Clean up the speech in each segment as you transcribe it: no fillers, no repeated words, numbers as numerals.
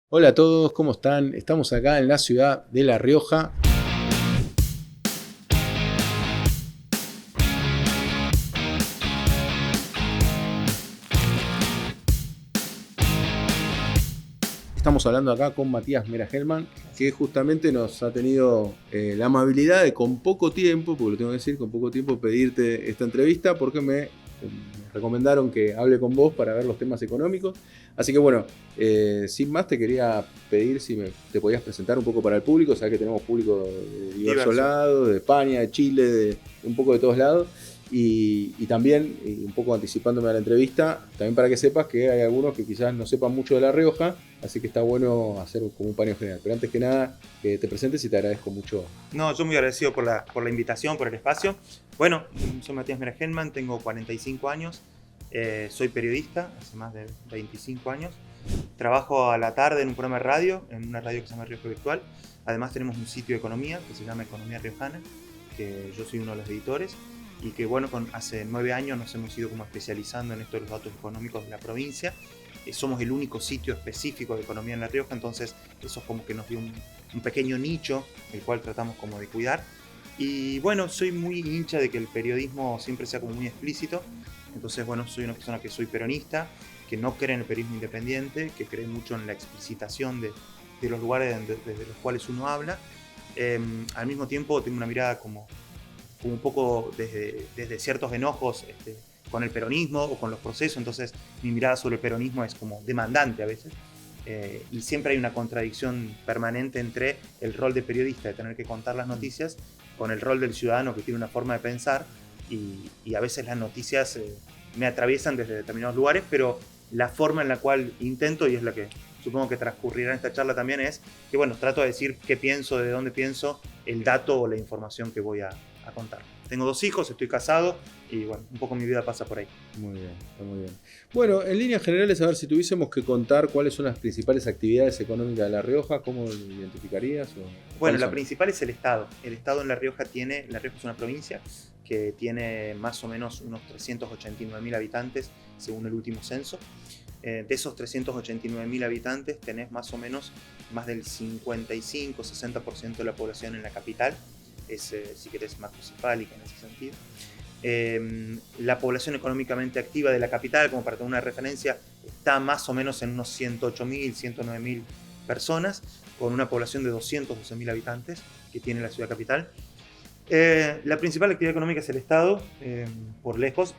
Hola a todos, ¿cómo están? Estamos acá en la ciudad de La Rioja. Estamos hablando acá con Matías Mera-Hellman, que justamente nos ha tenido la amabilidad de con poco tiempo, porque lo tengo que decir, con poco tiempo pedirte esta entrevista, porque me recomendaron que hable con vos para ver los temas económicos. Así que bueno, sin más te quería pedir si te podías presentar un poco para el público. Sabes que tenemos público de diversos lados, de España, de Chile, de un poco de todos lados. Y también, un poco anticipándome a la entrevista, también para que sepas que hay algunos que quizás no sepan mucho de La Rioja, así que está bueno hacer como un paneo general. Pero antes que nada, que te presentes y te agradezco mucho. No, yo muy agradecido por la invitación, por el espacio. Bueno, soy Matías Mera-Hellman, tengo 45 años, soy periodista hace más de 25 años. Trabajo a la tarde en un programa de radio, en una radio que se llama Rioja Virtual. Además tenemos un sitio de economía que se llama Economía Riojana, que yo soy uno de los editores. Y que bueno, hace 9 años nos hemos ido como especializando en esto de los datos económicos de la provincia. Somos el único sitio específico de economía en La Rioja, entonces eso es como que nos dio un pequeño nicho, el cual tratamos como de cuidar. Y bueno, soy muy hincha de que el periodismo siempre sea como muy explícito. Entonces bueno, soy una persona que soy peronista, que no cree en el periodismo independiente, que cree mucho en la explicitación de los lugares desde los cuales uno habla. Al mismo tiempo tengo una mirada como un poco desde ciertos enojos con el peronismo o con los procesos. Entonces mi mirada sobre el peronismo es como demandante a veces. Y siempre hay una contradicción permanente entre el rol de periodista, de tener que contar las noticias, con el rol del ciudadano que tiene una forma de pensar. Y a veces las noticias me atraviesan desde determinados lugares, pero la forma en la cual intento, y es la que supongo que transcurrirá en esta charla también, es que bueno, trato de decir qué pienso, de dónde pienso, el dato o la información que voy a contar. Tengo 2 hijos, estoy casado y bueno, un poco mi vida pasa por ahí. Muy bien, está muy bien. Bueno, en líneas generales, a ver si tuviésemos que contar cuáles son las principales actividades económicas de La Rioja, ¿cómo lo identificarías? Bueno, la principal es el Estado. El Estado en La Rioja La Rioja es una provincia que tiene más o menos unos 389.000 habitantes según el último censo. De esos 389.000 habitantes tenés más o menos más del 55-60% de la población en la capital. Es, si querés, macrocefálica en ese sentido. La población económicamente activa de la capital, como para tener una referencia, está más o menos en unos 108.000, 109.000 personas, con una población de 212.000 habitantes que tiene la ciudad capital. La principal actividad económica es el Estado, por lejos.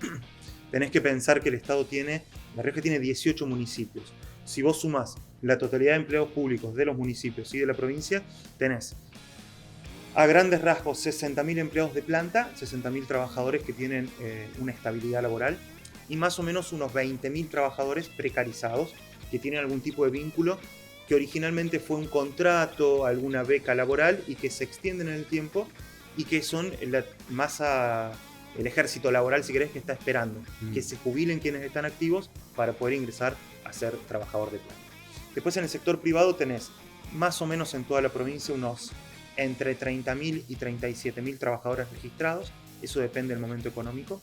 Tenés que pensar que La Rioja tiene 18 municipios. Si vos sumás la totalidad de empleados públicos de los municipios y de la provincia, tenés a grandes rasgos 60.000 empleados de planta, 60.000 trabajadores que tienen una estabilidad laboral, y más o menos unos 20.000 trabajadores precarizados que tienen algún tipo de vínculo que originalmente fue un contrato, alguna beca laboral, y que se extienden en el tiempo y que son la masa, el ejército laboral, si querés, que está esperando que se jubilen quienes están activos para poder ingresar a ser trabajador de planta. Después, en el sector privado tenés más o menos en toda la provincia unos entre 30.000 y 37.000 trabajadores registrados. Eso depende del momento económico.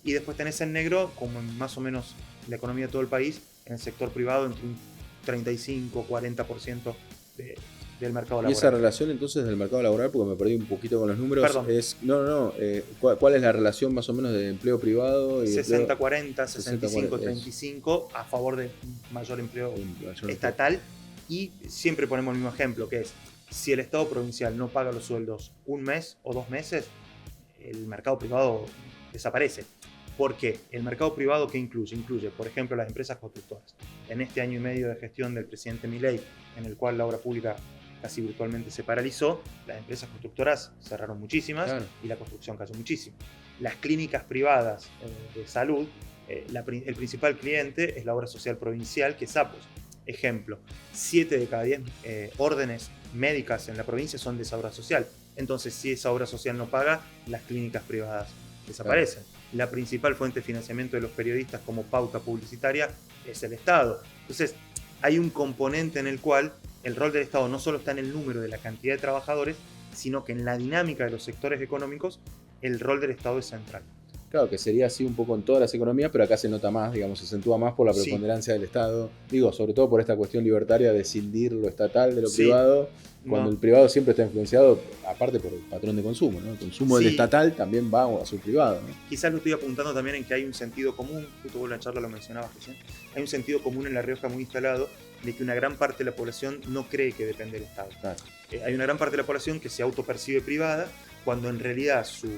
Y después tenés en negro, como en más o menos la economía de todo el país, en el sector privado entre un 35-40% del mercado laboral. ¿Y esa relación entonces del mercado laboral, porque me perdí un poquito con los números? Perdón. ¿Cuál es la relación más o menos de empleo privado? Y 60-40, 65-35 a favor de mayor empleo estatal. Y siempre ponemos el mismo ejemplo, que es, si el Estado provincial no paga los sueldos un mes o 2 meses, el mercado privado desaparece. ¿Por qué? El mercado privado, ¿qué incluye? Incluye, por ejemplo, las empresas constructoras. En este año y medio de gestión del presidente Milei, en el cual la obra pública casi virtualmente se paralizó, las empresas constructoras cerraron muchísimas, claro, y la construcción cayó muchísimo. Las clínicas privadas de salud, el principal cliente es la obra social provincial, que es APOS. Ejemplo, 7 de cada 10 órdenes médicas en la provincia son de esa obra social. Entonces, si esa obra social no paga, las clínicas privadas desaparecen. Claro. La principal fuente de financiamiento de los periodistas como pauta publicitaria es el Estado. Entonces, hay un componente en el cual el rol del Estado no solo está en el número de la cantidad de trabajadores, sino que en la dinámica de los sectores económicos, el rol del Estado es central. Claro, que sería así un poco en todas las economías, pero acá se nota más, digamos, se acentúa más por la preponderancia del Estado. Digo, sobre todo por esta cuestión libertaria de escindir lo estatal de lo privado, cuando el privado siempre está influenciado, aparte por el patrón de consumo, ¿no? El consumo del estatal también va a su privado, ¿no? Quizás lo estoy apuntando también en que hay un sentido común, justo vos en la charla lo mencionabas recién, hay un sentido común en La Rioja muy instalado de que una gran parte de la población no cree que depende del Estado. Claro. Hay una gran parte de la población que se autopercibe privada, cuando en realidad su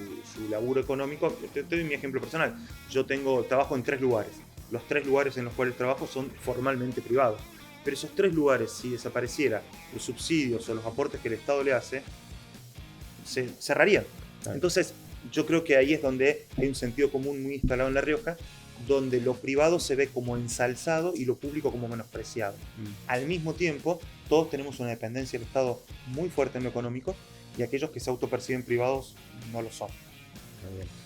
laburo económico, te doy mi ejemplo personal, yo trabajo en 3 lugares, los 3 lugares en los cuales trabajo son formalmente privados, pero esos 3 lugares, si desapareciera los subsidios o los aportes que el Estado le hace, se cerrarían. Claro. Entonces, yo creo que ahí es donde hay un sentido común muy instalado en La Rioja, donde lo privado se ve como ensalzado y lo público como menospreciado. Al mismo tiempo, todos tenemos una dependencia del Estado muy fuerte en lo económico, y aquellos que se autoperciben privados no lo son.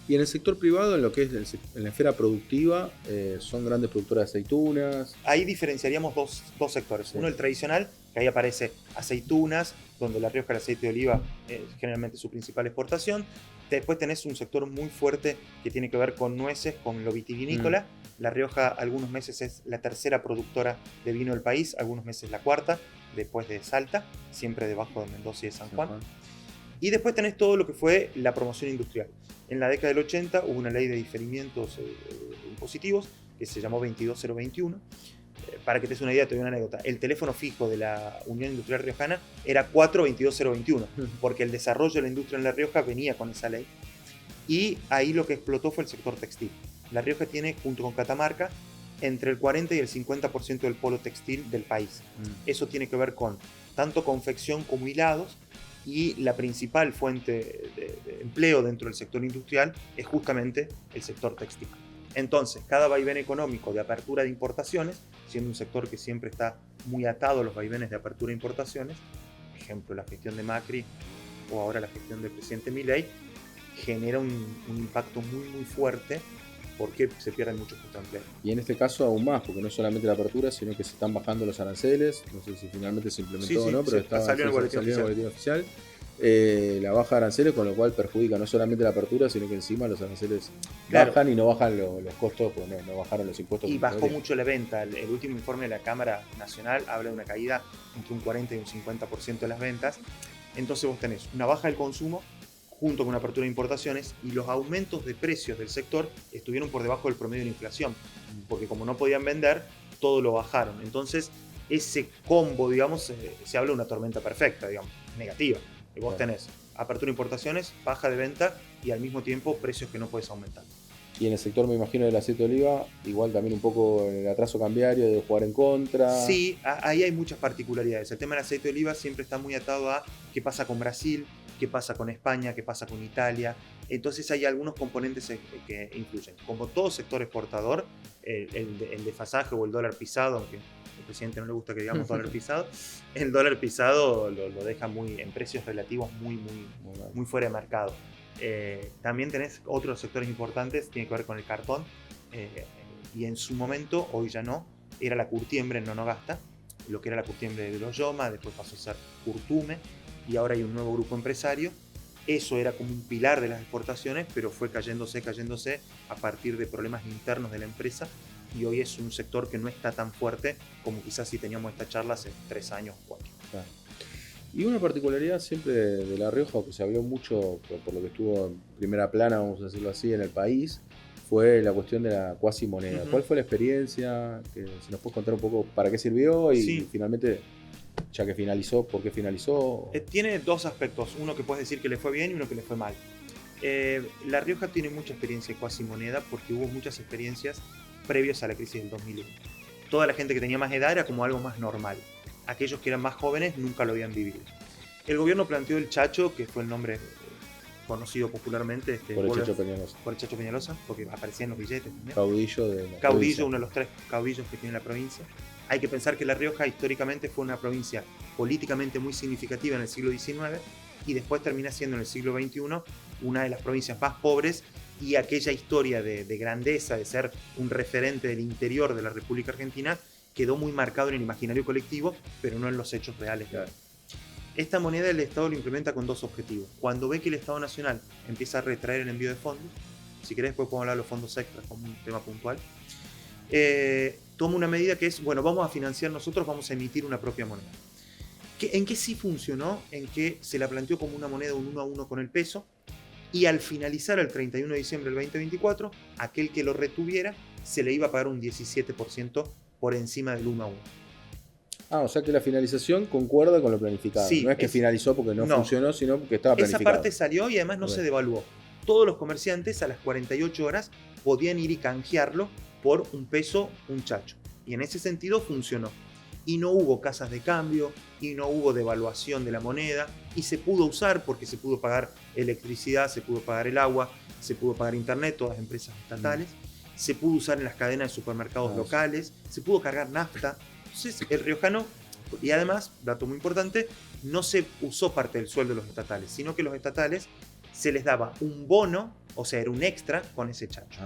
Y en el sector privado, en lo que es en la esfera productiva, son grandes productoras de aceitunas. Ahí diferenciaríamos dos sectores. Sí. Uno, el tradicional, que ahí aparece aceitunas, donde La Rioja, el aceite de oliva, generalmente su principal exportación. Después tenés un sector muy fuerte que tiene que ver con nueces, con lo vitivinícola. La Rioja algunos meses es la tercera productora de vino del país, algunos meses la cuarta, después de Salta, siempre debajo de Mendoza y de San Juan. Y después tenés todo lo que fue la promoción industrial. En la década del 80 hubo una ley de diferimientos impositivos que se llamó 22021. Para que te des una idea, te doy una anécdota. El teléfono fijo de la Unión Industrial Riojana era 422021, porque el desarrollo de la industria en La Rioja venía con esa ley. Y ahí lo que explotó fue el sector textil. La Rioja tiene, junto con Catamarca, entre el 40 y el 50% del polo textil del país. Eso tiene que ver con tanto confección como hilados, y la principal fuente de empleo dentro del sector industrial es justamente el sector textil. Entonces, cada vaivén económico de apertura de importaciones, siendo un sector que siempre está muy atado a los vaivenes de apertura de importaciones, por ejemplo, la gestión de Macri o ahora la gestión del presidente Milei, genera un impacto muy fuerte porque se pierden muchos puestos de empleo. Y en este caso aún más, porque no es solamente la apertura, sino que se están bajando los aranceles, no sé si finalmente se implementó o no, pero salió en el boletín oficial. La baja de aranceles, con lo cual perjudica no solamente la apertura, sino que encima los aranceles bajan y no bajan los costos, porque no bajaron los impuestos. Y bajó mucho la venta. El último informe de la Cámara Nacional habla de una caída entre un 40 y un 50% de las ventas. Entonces vos tenés una baja del consumo junto con una apertura de importaciones, y los aumentos de precios del sector estuvieron por debajo del promedio de la inflación, porque como no podían vender, todo lo bajaron. Entonces ese combo, digamos, se habla de una tormenta perfecta, digamos, negativa. Y vos tenés apertura de importaciones, baja de venta y al mismo tiempo precios que no puedes aumentar. Y en el sector, me imagino, del aceite de oliva, igual también un poco el atraso cambiario de jugar en contra. Sí, ahí hay muchas particularidades. El tema del aceite de oliva siempre está muy atado a qué pasa con Brasil, qué pasa con España, qué pasa con Italia. Entonces hay algunos componentes que influyen. Como todo sector exportador, el desfasaje o el dólar pisado, aunque al presidente no le gusta que digamos dólar pisado, el dólar pisado lo deja en precios relativos muy fuera de mercado. También tenés otros sectores importantes, tiene que ver con el cartón, y en su momento, hoy ya no, era la curtiembre en Nonogasta, lo que era la curtiembre de los Yoma, después pasó a ser Curtume, y ahora hay un nuevo grupo empresario. Eso era como un pilar de las exportaciones, pero fue cayéndose a partir de problemas internos de la empresa, y hoy es un sector que no está tan fuerte como quizás si teníamos esta charla hace 3 años o 4. Claro. Y una particularidad siempre de La Rioja, que se habló mucho por lo que estuvo en primera plana, vamos a decirlo así, en el país, fue la cuestión de la cuasi moneda. ¿Cuál fue la experiencia? Si nos puedes contar un poco para qué sirvió y finalmente, ya que finalizó, ¿por qué finalizó? Tiene 2 aspectos, uno que puedes decir que le fue bien y uno que le fue mal. La Rioja tiene mucha experiencia de cuasi moneda porque hubo muchas experiencias previos a la crisis del 2001. Toda la gente que tenía más edad era como algo más normal. Aquellos que eran más jóvenes nunca lo habían vivido. El gobierno planteó el Chacho, que fue el nombre conocido popularmente por el Chacho Peñalosa. Por el Chacho Peñalosa, porque aparecía en los billetes también. Caudillo, uno de los 3 caudillos que tiene la provincia. Hay que pensar que La Rioja históricamente fue una provincia políticamente muy significativa en el siglo XIX, y después termina siendo en el siglo XXI una de las provincias más pobres, y aquella historia de grandeza, de ser un referente del interior de la República Argentina, quedó muy marcado en el imaginario colectivo, pero no en los hechos reales. Claro. Esta moneda el Estado lo implementa con 2 objetivos. Cuando ve que el Estado Nacional empieza a retraer el envío de fondos, si querés después podemos hablar de los fondos extras como un tema puntual, toma una medida que es, bueno, vamos a financiar nosotros, vamos a emitir una propia moneda. ¿En qué sí funcionó? En que se la planteó como una moneda un 1 a 1 con el peso, y al finalizar el 31 de diciembre del 2024, aquel que lo retuviera se le iba a pagar un 17% por encima del 1 a 1. O sea que la finalización concuerda con lo planificado. Sí, no es que finalizó porque no funcionó, sino porque estaba planificado. Esa parte salió y además no se devaluó. Todos los comerciantes a las 48 horas podían ir y canjearlo por un peso, un chacho. Y en ese sentido funcionó. Y no hubo casas de cambio, y no hubo devaluación de la moneda, y se pudo usar porque se pudo pagar electricidad, se pudo pagar el agua, se pudo pagar internet, todas las empresas estatales, se pudo usar en las cadenas de supermercados locales, se pudo cargar nafta. Entonces el riojano, y además, dato muy importante, no se usó parte del sueldo de los estatales, sino que los estatales se les daba un bono, o sea, era un extra con ese chacho.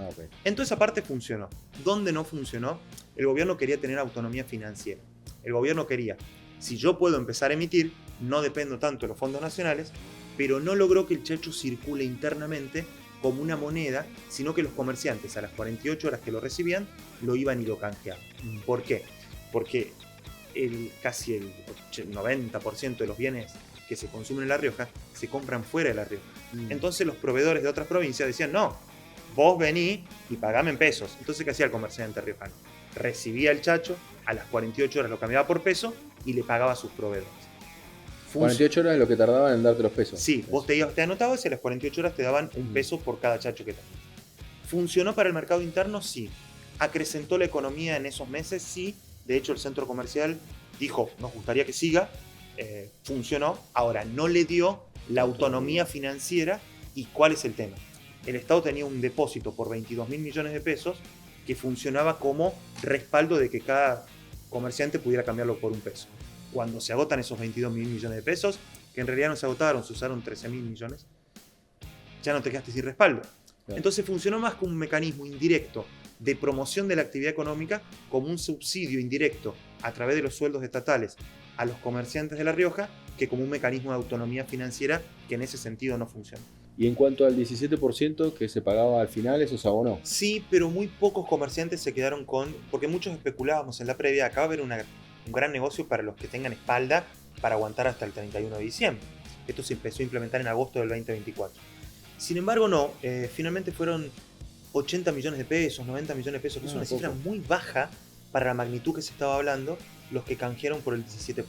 Entonces esa parte funcionó. ¿Dónde no funcionó? El gobierno quería tener autonomía financiera. El gobierno quería, si yo puedo empezar a emitir, no dependo tanto de los fondos nacionales, pero no logró que el chacho circule internamente como una moneda, sino que los comerciantes a las 48 horas que lo recibían, lo iban y lo canjeaban. ¿Por qué? Porque casi el 90% de los bienes que se consumen en La Rioja se compran fuera de La Rioja. Entonces los proveedores de otras provincias decían, no, vos vení y pagame en pesos. Entonces, ¿qué hacía el comerciante riojano? Recibía el chacho, a las 48 horas lo cambiaba por peso y le pagaba a sus proveedores. 48 horas es lo que tardaban en darte los pesos. Sí, vos te anotabas y a las 48 horas te daban un peso por cada chacho que tenías. ¿Funcionó para el mercado interno? Sí. ¿Acrecentó la economía en esos meses? Sí. De hecho, el centro comercial dijo, nos gustaría que siga. Funcionó. Ahora, no le dio la autonomía financiera. ¿Y cuál es el tema? El Estado tenía un depósito por 22.000 millones de pesos que funcionaba como respaldo de que cada comerciante pudiera cambiarlo por un peso. Cuando se agotan esos 22.000 millones de pesos, que en realidad no se agotaron, se usaron 13.000 millones, ya no te quedaste sin respaldo. Entonces funcionó más como un mecanismo indirecto de promoción de la actividad económica, como un subsidio indirecto a través de los sueldos estatales a los comerciantes de La Rioja, que como un mecanismo de autonomía financiera que en ese sentido no funciona. Y en cuanto al 17% que se pagaba al final, ¿eso se abonó? Sí, pero muy pocos comerciantes se quedaron con... Porque muchos especulábamos en la previa, acá va a haber un gran negocio para los que tengan espalda para aguantar hasta el 31 de diciembre. Esto se empezó a implementar en agosto del 2024. Sin embargo, no. Finalmente fueron 80 millones de pesos, 90 millones de pesos, que es una cifra muy baja para la magnitud que se estaba hablando, los que canjearon por el 17%.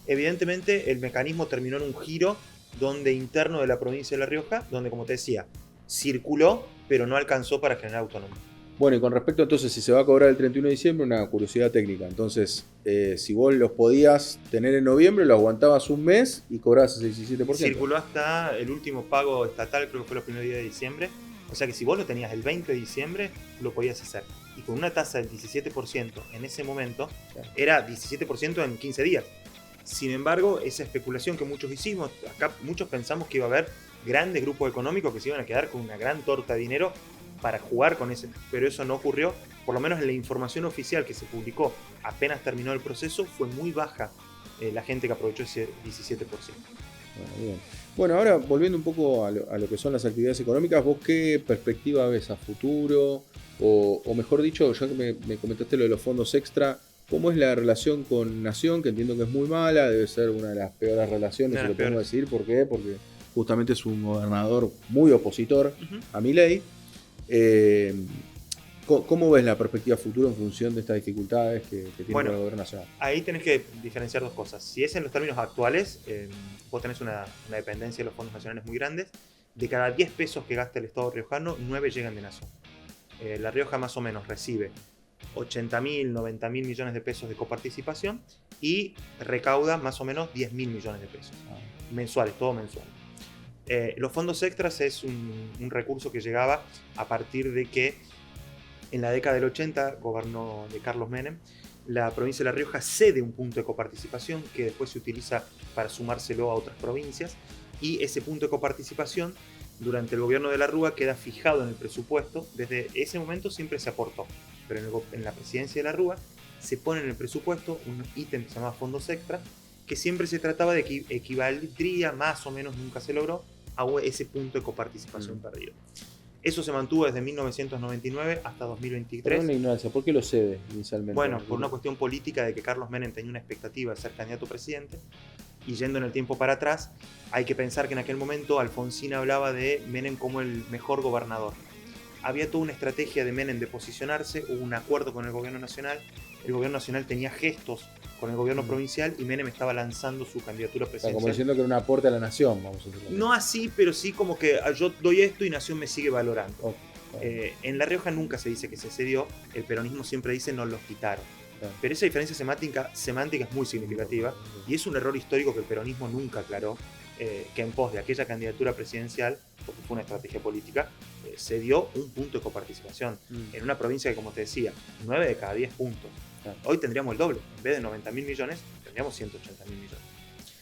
Evidentemente, el mecanismo terminó en un giro donde interno de la provincia de La Rioja, donde, como te decía, circuló, pero no alcanzó para generar autonomía. Bueno, y con respecto entonces, si se va a cobrar el 31 de diciembre, una curiosidad técnica. Entonces, si vos los podías tener en noviembre, lo aguantabas un mes y cobrabas el 17%. Circuló hasta el último pago estatal, creo que fue los primeros días de diciembre. O sea que si vos lo tenías el 20 de diciembre, lo podías hacer. Y con una tasa del 17% en ese momento, era 17% en 15 días. Sin embargo, esa especulación que muchos hicimos, acá muchos pensamos que iba a haber grandes grupos económicos que se iban a quedar con una gran torta de dinero para jugar con ese, pero eso no ocurrió. Por lo menos en la información oficial que se publicó apenas terminó el proceso, fue muy baja la gente que aprovechó ese 17%. Bien. Bueno, ahora volviendo un poco a lo que son las actividades económicas, ¿vos qué perspectiva ves a futuro? O mejor dicho, ya que me comentaste lo de los fondos extra, ¿cómo es la relación con Nación? Que entiendo que es muy mala, debe ser una de las peores relaciones, se lo podemos decir. ¿Por qué? Porque justamente es un gobernador muy opositor a Milei. ¿Cómo ves la perspectiva futura en función de estas dificultades que tiene el gobierno nacional? Ahí tenés que diferenciar dos cosas. Si es en los términos actuales, vos tenés una dependencia de los fondos nacionales muy grandes. De cada 10 pesos que gasta el Estado riojano, 9 llegan de Nación. La Rioja más o menos recibe 80.000, 90.000 millones de pesos de coparticipación y recauda más o menos 10.000 millones de pesos mensuales, todo mensual. Los fondos extras es un recurso que llegaba a partir de que en la década del 80, gobierno de Carlos Menem, la provincia de La Rioja cede un punto de coparticipación que después se utiliza para sumárselo a otras provincias, y ese punto de coparticipación durante el gobierno de la Rúa queda fijado en el presupuesto. Desde ese momento siempre se aportó, pero en la presidencia de la Rúa se pone en el presupuesto un ítem que se llama fondos extras, que siempre se trataba de que equivaldría más o menos, nunca se logró, a ese punto de coparticipación perdido. Eso se mantuvo desde 1999 hasta 2023. Pero una ignorancia, ¿por qué lo cede inicialmente? Bueno, por una cuestión política de que Carlos Menem tenía una expectativa de ser candidato a presidente. Y yendo en el tiempo para atrás, hay que pensar que en aquel momento Alfonsín hablaba de Menem como el mejor gobernador. Había toda una estrategia de Menem de posicionarse, hubo un acuerdo con el gobierno nacional. El gobierno nacional tenía gestos con el gobierno provincial y Menem estaba lanzando su candidatura presidencial. Como diciendo que era un aporte a la nación, vamos a decirlo. No así, pero sí como que yo doy esto y Nación me sigue valorando. Okay. En La Rioja nunca se dice que se cedió, el peronismo siempre dice nos los quitaron. Claro. Pero esa diferencia semántica es muy significativa y es un error histórico que el peronismo nunca aclaró, que en pos de aquella candidatura presidencial, porque fue una estrategia política, se dio un punto de coparticipación en una provincia que, como te decía, 9 de cada 10 puntos. Claro. Hoy tendríamos el doble, en vez de 90.000 millones, tendríamos 180.000 millones.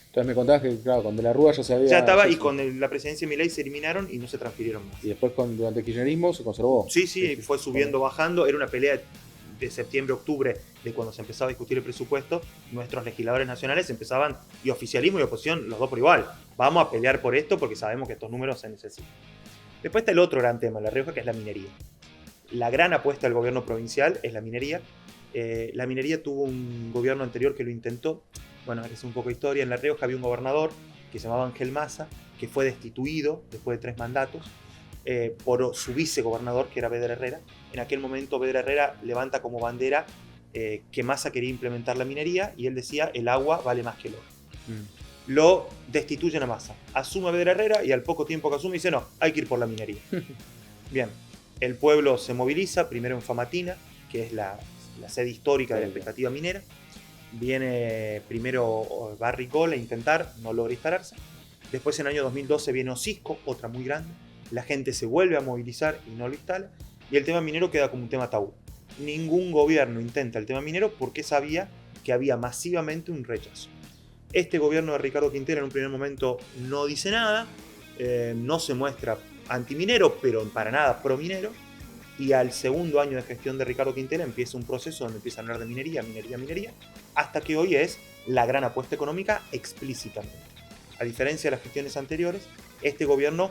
Entonces me contabas que, claro, con De la Rúa ya se había... Ya estaba, y con la presidencia de Milei se eliminaron y no se transfirieron más. Y después durante el kirchnerismo se conservó. Sí, fue subiendo, bajando, era una pelea de septiembre-octubre, de cuando se empezaba a discutir el presupuesto. Nuestros legisladores nacionales empezaban, y oficialismo y oposición, los dos por igual. Vamos a pelear por esto porque sabemos que estos números se necesitan. Después está el otro gran tema en La Rioja, que es la minería. La gran apuesta del gobierno provincial es la minería. La minería tuvo un gobierno anterior que lo intentó. Bueno, es un poco de historia. En La Rioja había un gobernador que se llamaba Ángel Maza, que fue destituido después de 3 mandatos por su vicegobernador, que era Vedder Herrera. En aquel momento Vedder Herrera levanta como bandera que Maza quería implementar la minería y él decía el agua vale más que el oro. Lo destituyen a Maza. Asume a Vedder Herrera y al poco tiempo que asume dice no, hay que ir por la minería. Bien, el pueblo se moviliza, primero en Famatina, que es la sede histórica de la expectativa minera. Viene primero Barricol a intentar, no logra instalarse. Después en el año 2012 viene Osisco, otra muy grande. La gente se vuelve a movilizar y no lo instala. Y el tema minero queda como un tema tabú. Ningún gobierno intenta el tema minero porque sabía que había masivamente un rechazo. Este gobierno de Ricardo Quintela en un primer momento no dice nada, no se muestra antiminero, pero para nada prominero. Y al segundo año de gestión de Ricardo Quintela empieza un proceso donde empieza a hablar de minería, hasta que hoy es la gran apuesta económica explícitamente. A diferencia de las gestiones anteriores, este gobierno,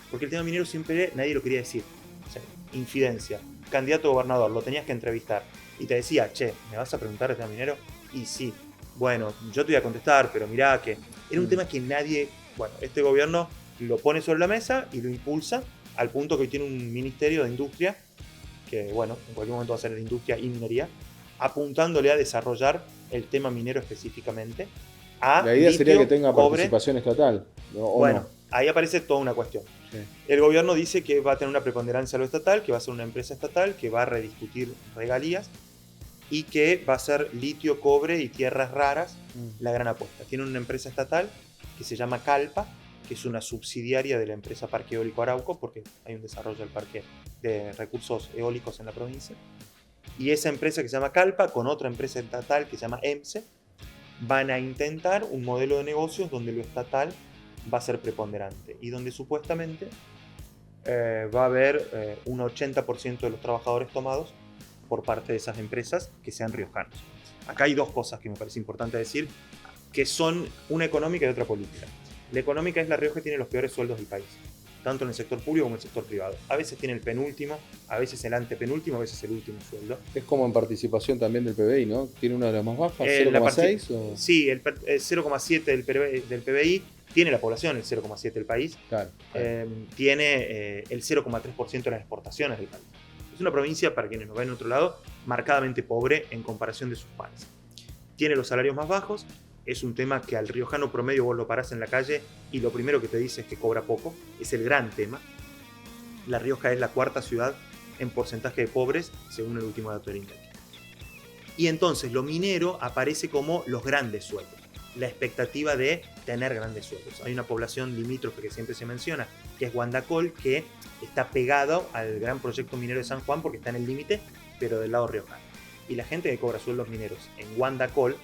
porque el tema minero siempre nadie lo quería decir, o sea, infidencia, candidato a gobernador, lo tenías que entrevistar y te decía, che, ¿me vas a preguntar el tema minero? Y sí, bueno, yo te voy a contestar, pero mirá que era un tema que nadie, bueno, este gobierno lo pone sobre la mesa y lo impulsa al punto que hoy tiene un ministerio de industria, que bueno, en cualquier momento va a ser de industria y minería, apuntándole a desarrollar el tema minero específicamente. La idea sería que tenga participación estatal. Bueno, ahí aparece toda una cuestión. Sí. El gobierno dice que va a tener una preponderancia a lo estatal, que va a ser una empresa estatal, que va a rediscutir regalías y que va a ser litio, cobre y tierras raras la gran apuesta. Tiene una empresa estatal que se llama Calpa, que es una subsidiaria de la empresa Parque Eólico Arauco, porque hay un desarrollo del parque de recursos eólicos en la provincia. Y esa empresa que se llama Calpa, con otra empresa estatal que se llama EMSE, van a intentar un modelo de negocios donde lo estatal va a ser preponderante y donde supuestamente va a haber un 80% de los trabajadores tomados por parte de esas empresas que sean riojanos. Acá hay dos cosas que me parece importante decir, que son una económica y otra política. La económica es La Rioja tiene los peores sueldos del país, tanto en el sector público como en el sector privado. A veces tiene el penúltimo, a veces el antepenúltimo, a veces el último sueldo. Es como en participación también del PBI, ¿no? ¿Tiene una de las más bajas? ¿0,6? Sí, el 0,7 del PBI tiene la población, el 0,7 del país. Claro. Tiene el 0,3% de las exportaciones del país. Es una provincia, para quienes nos ven en otro lado, marcadamente pobre en comparación de sus pares. Tiene los salarios más bajos. Es un tema que al riojano promedio vos lo parás en la calle y lo primero que te dice es que cobra poco. Es el gran tema. La Rioja es la cuarta ciudad en porcentaje de pobres, según el último dato del INDEC. Y entonces lo minero aparece como los grandes sueldos. La expectativa de tener grandes sueldos. Hay una población limítrofe que siempre se menciona, que es Guandacol, que está pegado al gran proyecto minero de San Juan porque está en el límite, pero del lado riojano. Y la gente que cobra sueldos mineros en Guandacol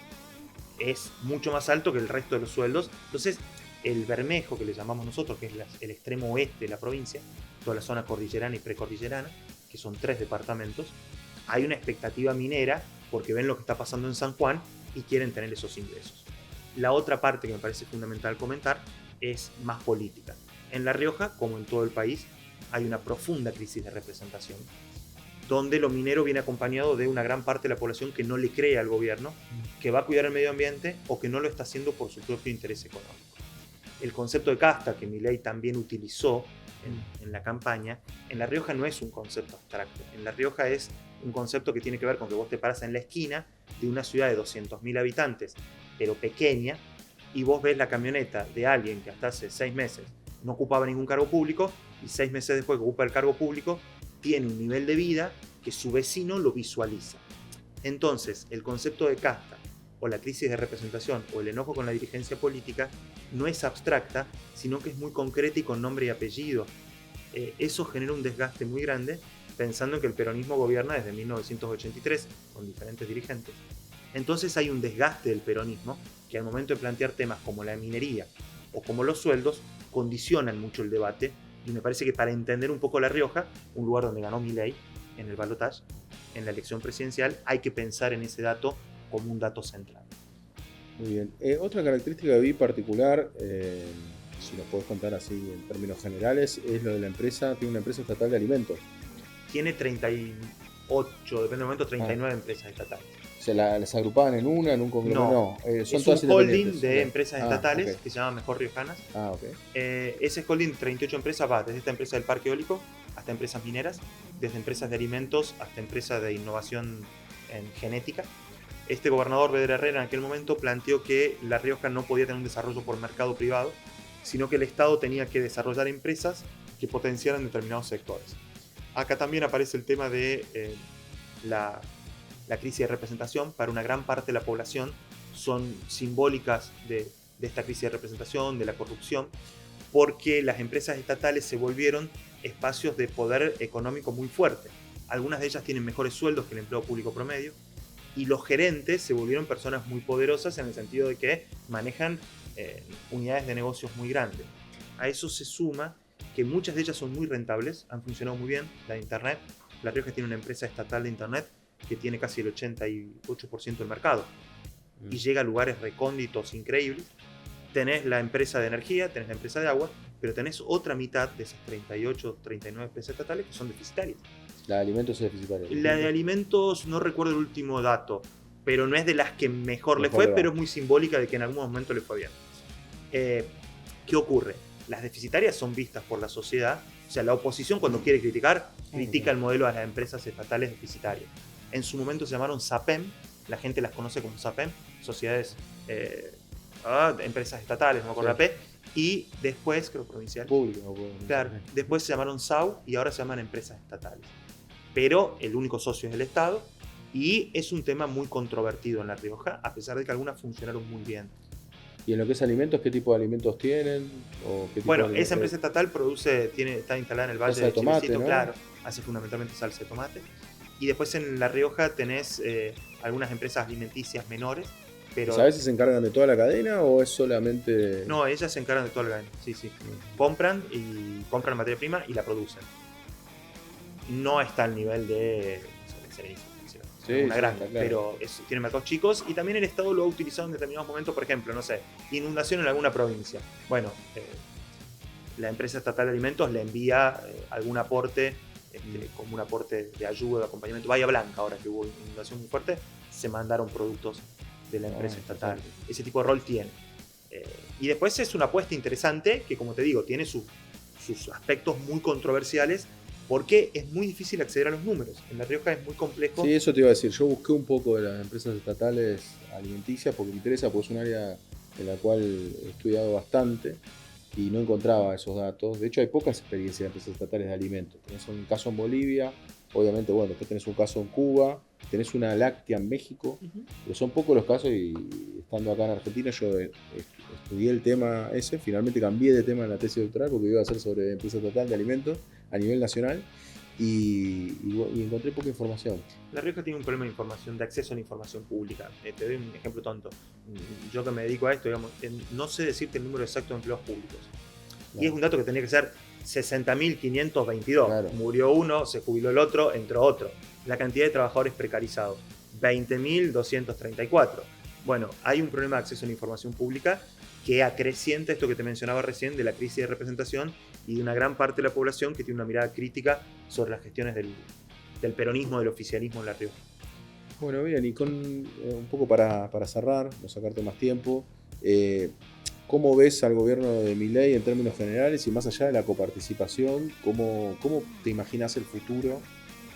es mucho más alto que el resto de los sueldos. Entonces, el Bermejo, que le llamamos nosotros, que es el extremo oeste de la provincia, toda la zona cordillerana y precordillerana, que son 3 departamentos, hay una expectativa minera porque ven lo que está pasando en San Juan y quieren tener esos ingresos. La otra parte que me parece fundamental comentar es más política. En La Rioja, como en todo el país, hay una profunda crisis de representación, donde lo minero viene acompañado de una gran parte de la población que no le cree al gobierno, que va a cuidar el medio ambiente o que no lo está haciendo por su propio interés económico. El concepto de casta, que Milei también utilizó en la campaña, en La Rioja no es un concepto abstracto. En La Rioja es un concepto que tiene que ver con que vos te paras en la esquina de una ciudad de 200.000 habitantes, pero pequeña, y vos ves la camioneta de alguien que hasta hace 6 meses no ocupaba ningún cargo público, y 6 meses después que ocupa el cargo público, tiene un nivel de vida que su vecino lo visualiza. Entonces, el concepto de casta, o la crisis de representación, o el enojo con la dirigencia política, no es abstracta, sino que es muy concreta y con nombre y apellido. Eso genera un desgaste muy grande, pensando en que el peronismo gobierna desde 1983, con diferentes dirigentes. Entonces hay un desgaste del peronismo, que al momento de plantear temas como la minería, o como los sueldos, condicionan mucho el debate, y me parece que para entender un poco La Rioja, un lugar donde ganó Milei en el balotaje, en la elección presidencial, hay que pensar en ese dato como un dato central. Muy bien. Otra característica que vi particular, si nos podés contar así en términos generales, es lo de la empresa. Tiene una empresa estatal de alimentos. Tiene 38, depende del momento, 39 empresas estatales. ¿Se las agrupaban en un conglomerado? No, son es todas un holding de okay. empresas estatales que se llama Mejor Riojanas. Okay. Ese holding de 38 empresas va desde esta empresa del parque eólico hasta empresas mineras, desde empresas de alimentos hasta empresas de innovación en genética. Este gobernador Vedder Herrera en aquel momento planteó que La Rioja no podía tener un desarrollo por mercado privado, sino que el Estado tenía que desarrollar empresas que potenciaran determinados sectores. Acá también aparece el tema de la crisis de representación. Para una gran parte de la población son simbólicas de esta crisis de representación, de la corrupción, porque las empresas estatales se volvieron espacios de poder económico muy fuerte. Algunas de ellas tienen mejores sueldos que el empleo público promedio, y los gerentes se volvieron personas muy poderosas en el sentido de que manejan unidades de negocios muy grandes. A eso se suma que muchas de ellas son muy rentables, han funcionado muy bien. La de Internet, La Rioja tiene una empresa estatal de Internet que tiene casi el 88% del mercado y llega a lugares recónditos increíbles. Tenés la empresa de energía, tenés la empresa de agua, pero tenés otra mitad de esas 38, 39 empresas estatales que son deficitarias. La de alimentos es deficitaria. La de alimentos no recuerdo el último dato, pero no es de las que mejor le fue, pero es muy simbólica de que en algún momento le fue bien. ¿Qué ocurre? Las deficitarias son vistas por la sociedad, o sea, la oposición cuando quiere criticar, critica el modelo de las empresas estatales deficitarias. En su momento se llamaron SAPEM, la gente las conoce como SAPEM, sociedades, empresas estatales, no me acuerdo la P, y después, creo provincial. Público. Claro, después se llamaron SAU y ahora se llaman empresas estatales. Pero el único socio es el Estado, y es un tema muy controvertido en La Rioja, a pesar de que algunas funcionaron muy bien. ¿Y en lo que es alimentos, qué tipo de alimentos tienen? Bueno, esa empresa estatal está instalada en el Valle de tomate, Chilecito, ¿no? Claro, hace fundamentalmente salsa de tomate. Y después en La Rioja tenés algunas empresas alimenticias menores. Pero ¿sabes si se encargan de toda la cadena o es solamente...? No, ellas se encargan de toda la cadena, sí. Compran materia prima y la producen. No está al nivel de una grande, claro. Pero tiene mercados chicos, y también el Estado lo ha utilizado en determinados momentos. Por ejemplo, no sé, inundación en alguna provincia. Bueno, la empresa estatal de alimentos le envía algún aporte, como un aporte de ayuda, de acompañamiento. Bahía Blanca, ahora que hubo inundación muy fuerte, se mandaron productos de la empresa estatal. Ese tipo de rol tiene. Y después es una apuesta interesante que, como te digo, tiene sus aspectos muy controversiales, porque es muy difícil acceder a los números. En La Rioja es muy complejo. Sí, eso te iba a decir. Yo busqué un poco de las empresas estatales alimenticias porque me interesa, porque es un área en la cual he estudiado bastante y no encontraba esos datos. De hecho, hay pocas experiencias de empresas estatales de alimentos. Tenés un caso en Bolivia, obviamente, bueno, después tenés un caso en Cuba, tenés una láctea en México, pero son pocos los casos, y estando acá en Argentina yo estudié el tema ese, finalmente cambié de tema en la tesis doctoral porque iba a ser sobre empresa estatal de alimentos a nivel nacional, y encontré poca información. La Rioja tiene un problema de información, de acceso a la información pública. Te doy un ejemplo tonto. Yo que me dedico a esto, digamos, no sé decirte el número exacto de empleos públicos. Claro. Y es un dato que tenía que ser 60.522. Claro. Murió uno, se jubiló el otro, entró otro. La cantidad de trabajadores precarizados, 20.234. Bueno, hay un problema de acceso a la información pública que acrecienta esto que te mencionaba recién de la crisis de representación y de una gran parte de la población que tiene una mirada crítica sobre las gestiones del peronismo, del oficialismo en La Rioja. Bueno, bien, y con un poco para cerrar, no sacarte más tiempo, ¿cómo ves al gobierno de Milei en términos generales y más allá de la coparticipación? ¿Cómo te imaginas el futuro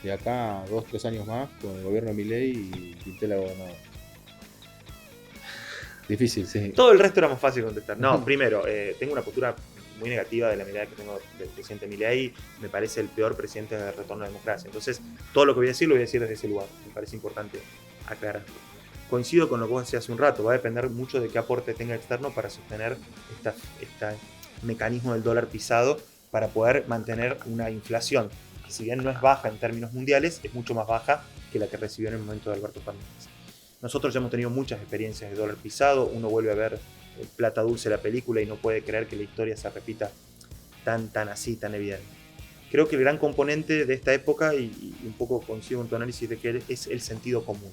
de acá a 2-3 años más con el gobierno de Milei y Quintela gobernador? Difícil, sí. Todo el resto era más fácil contestar. No, primero, tengo una postura muy negativa de la mirada que tengo del presidente Milei. Me parece el peor presidente de retorno a la democracia. Entonces, todo lo que voy a decir lo voy a decir desde ese lugar. Me parece importante aclararlo. Coincido con lo que vos decías hace un rato. Va a depender mucho de qué aporte tenga externo para sostener este mecanismo del dólar pisado para poder mantener una inflación que, si bien no es baja en términos mundiales, es mucho más baja que la que recibió en el momento de Alberto Fernández. Nosotros ya hemos tenido muchas experiencias de dólar pisado. Uno vuelve a ver Plata Dulce, la película, y no puede creer que la historia se repita tan así, tan evidente. Creo que el gran componente de esta época, y un poco coincido con tu análisis de que es el sentido común.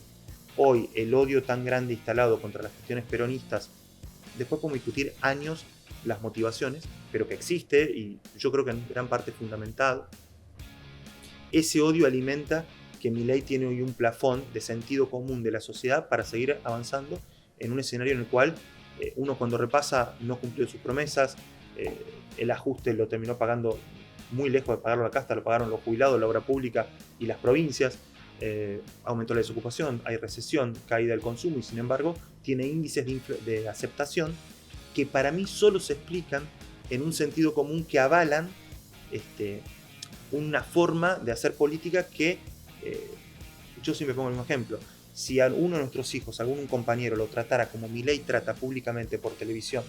Hoy, el odio tan grande instalado contra las gestiones peronistas, después podemos discutir años las motivaciones, pero que existe, y yo creo que en gran parte fundamentado. Ese odio alimenta que Milei tiene hoy un plafón de sentido común de la sociedad para seguir avanzando en un escenario en el cual uno, cuando repasa, no cumplió sus promesas, el ajuste lo terminó pagando muy lejos de pagarlo la casta, lo pagaron los jubilados, la obra pública y las provincias, aumentó la desocupación, hay recesión, caída del consumo, y sin embargo tiene índices de aceptación que para mí solo se explican en un sentido común que avalan una forma de hacer política que yo siempre pongo el mismo ejemplo. Si a uno de nuestros hijos, algún compañero, lo tratara como Milei trata públicamente por televisión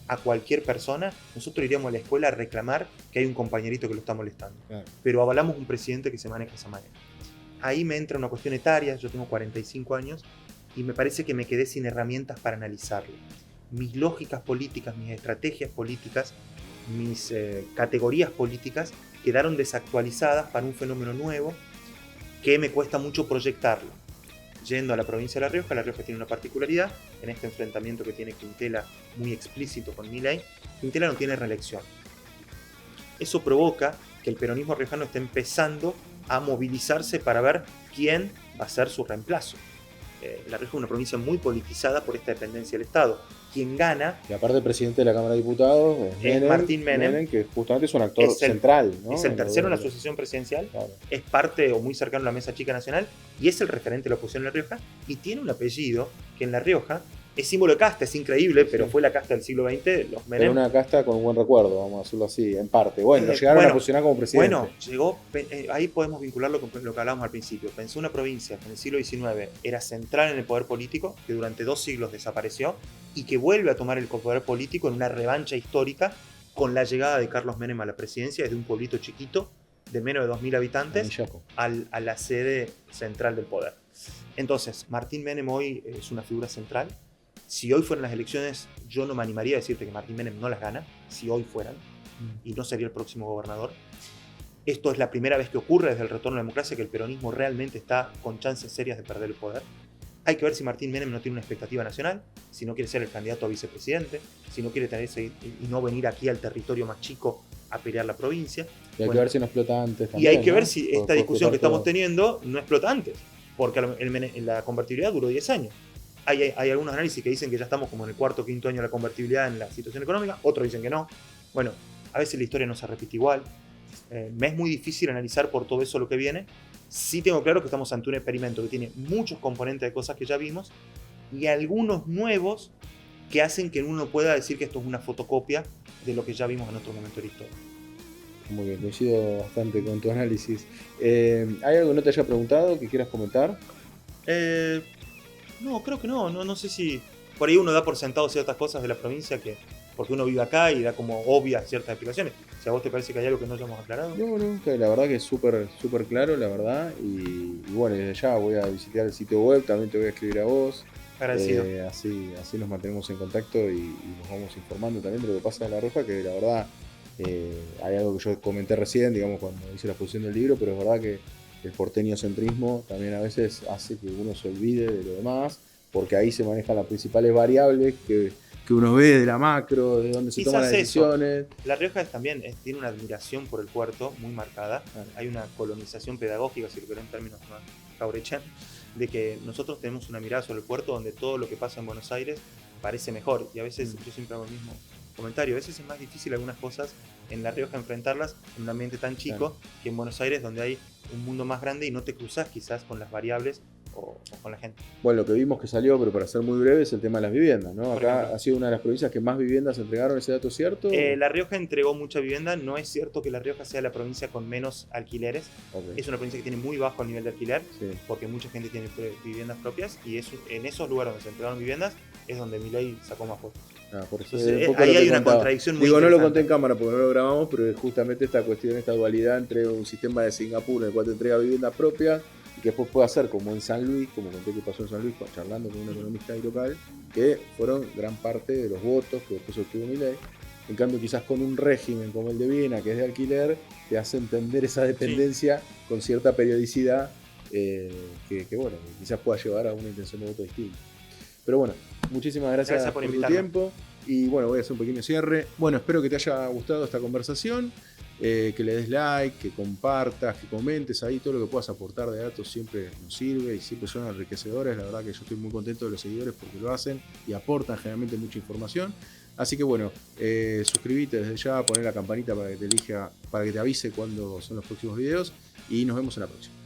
a cualquier persona, nosotros iríamos a la escuela a reclamar que hay un compañerito que lo está molestando. Claro. Pero avalamos un presidente que se maneja de esa manera. Ahí me entra una cuestión etaria. Yo tengo 45 años y me parece que me quedé sin herramientas para analizarlo. Mis lógicas políticas, mis estrategias políticas, mis categorías políticas quedaron desactualizadas para un fenómeno nuevo que me cuesta mucho proyectarlo. Yendo a la provincia de La Rioja tiene una particularidad en este enfrentamiento que tiene Quintela muy explícito con Milei. Quintela no tiene reelección. Eso provoca que el peronismo riojano esté empezando a movilizarse para ver quién va a ser su reemplazo. La Rioja es una provincia muy politizada por esta dependencia del Estado. Quien gana... Y aparte el presidente de la Cámara de Diputados es Martín Menem, que justamente es un actor central, ¿no? Es el tercero en la sucesión presidencial, claro. Es parte o muy cercano a la Mesa Chica Nacional y es el referente de la oposición en La Rioja, y tiene un apellido que en La Rioja es símbolo de casta, es increíble, pero sí, fue la casta del siglo XX, los Menem. Pero una casta con un buen recuerdo, vamos a decirlo así, en parte. Bueno, llegaron a posicionar como presidente. Bueno, llegó, ahí podemos vincularlo con lo que hablábamos al principio. Pensé una provincia que en el siglo XIX era central en el poder político, que durante 2 siglos desapareció, y que vuelve a tomar el poder político en una revancha histórica con la llegada de Carlos Menem a la presidencia desde un pueblito chiquito de menos de 2.000 habitantes a la sede central del poder. Entonces, Martín Menem hoy es una figura central. Si hoy fueran las elecciones, yo no me animaría a decirte que Martín Menem no las gana, si hoy fueran, y no sería el próximo gobernador. Esto es la primera vez que ocurre desde el retorno a la democracia que el peronismo realmente está con chances serias de perder el poder. Hay que ver si Martín Menem no tiene una expectativa nacional, si no quiere ser el candidato a vicepresidente, si no quiere tenerse y no venir aquí al territorio más chico a pelear la provincia. Y hay que ver si no explota antes también, y hay que ver si esta discusión que estamos teniendo no explota antes, porque la convertibilidad duró 10 años. Hay algunos análisis que dicen que ya estamos como en el 4º o 5º año de la convertibilidad en la situación económica, otros dicen que no. Bueno, a veces la historia no se repite igual. Me es muy difícil analizar por todo eso lo que viene. Sí tengo claro que estamos ante un experimento que tiene muchos componentes de cosas que ya vimos y algunos nuevos que hacen que uno pueda decir que esto es una fotocopia de lo que ya vimos en otro momento de la historia. Muy bien, coincido bastante con tu análisis. ¿Hay algo que no te haya preguntado que quieras comentar? No, creo que no. No sé si por ahí uno da por sentado ciertas cosas de la provincia porque uno vive acá y da como obvias ciertas explicaciones. Si a vos te parece que hay algo que no hayamos aclarado. No, que la verdad que es súper claro, la verdad. Y bueno, desde ya voy a visitar el sitio web, también te voy a escribir a vos. Agradecido. Así nos mantenemos en contacto y nos vamos informando también de lo que pasa en La Rioja, que la verdad hay algo que yo comenté recién, digamos, cuando hice la exposición del libro, pero es verdad que el porteño centrismo también a veces hace que uno se olvide de lo demás porque ahí se manejan las principales variables que uno ve de la macro, de dónde se toman las decisiones. La Rioja también tiene una admiración por el puerto muy marcada. Hay una colonización pedagógica, si lo quieren en términos más caurechan, de que nosotros tenemos una mirada sobre el puerto donde todo lo que pasa en Buenos Aires parece mejor. Y a veces, yo siempre hago el mismo comentario, a veces es más difícil algunas cosas en La Rioja enfrentarlas en un ambiente tan chico que en Buenos Aires, donde hay un mundo más grande y no te cruzas quizás con las variables o con la gente. Bueno, lo que vimos que salió, pero para ser muy breve, es el tema de las viviendas, ¿no? Acá ha sido una de las provincias que más viviendas entregaron, ¿ese dato es cierto? La Rioja entregó mucha vivienda. No es cierto que La Rioja sea la provincia con menos alquileres. Es una provincia que tiene muy bajo el nivel de alquiler, porque mucha gente tiene viviendas propias, y en esos lugares donde se entregaron viviendas es donde Milei sacó más votos. Por eso ahí hay una contradicción muy interesante. No lo conté en cámara porque no lo grabamos, pero es justamente esta cuestión, esta dualidad entre un sistema de Singapur en el cual te entrega viviendas propias y que después puede hacer como en San Luis, como conté que pasó en San Luis, charlando con un economista ahí local, que fueron gran parte de los votos que después obtuvo Milei. En cambio, quizás con un régimen como el de Viena, que es de alquiler, te hace entender esa dependencia con cierta periodicidad que bueno, que quizás pueda llevar a una intención de voto distinta. Pero bueno, muchísimas gracias por tu tiempo. Y bueno, voy a hacer un pequeño cierre. Bueno, espero que te haya gustado esta conversación. Que le des like, que compartas, que comentes ahí. Todo lo que puedas aportar de datos siempre nos sirve y siempre son enriquecedores. La verdad que yo estoy muy contento de los seguidores porque lo hacen y aportan generalmente mucha información. Así que bueno, suscríbete desde ya, poner la campanita para que te avise cuando son los próximos videos y nos vemos en la próxima.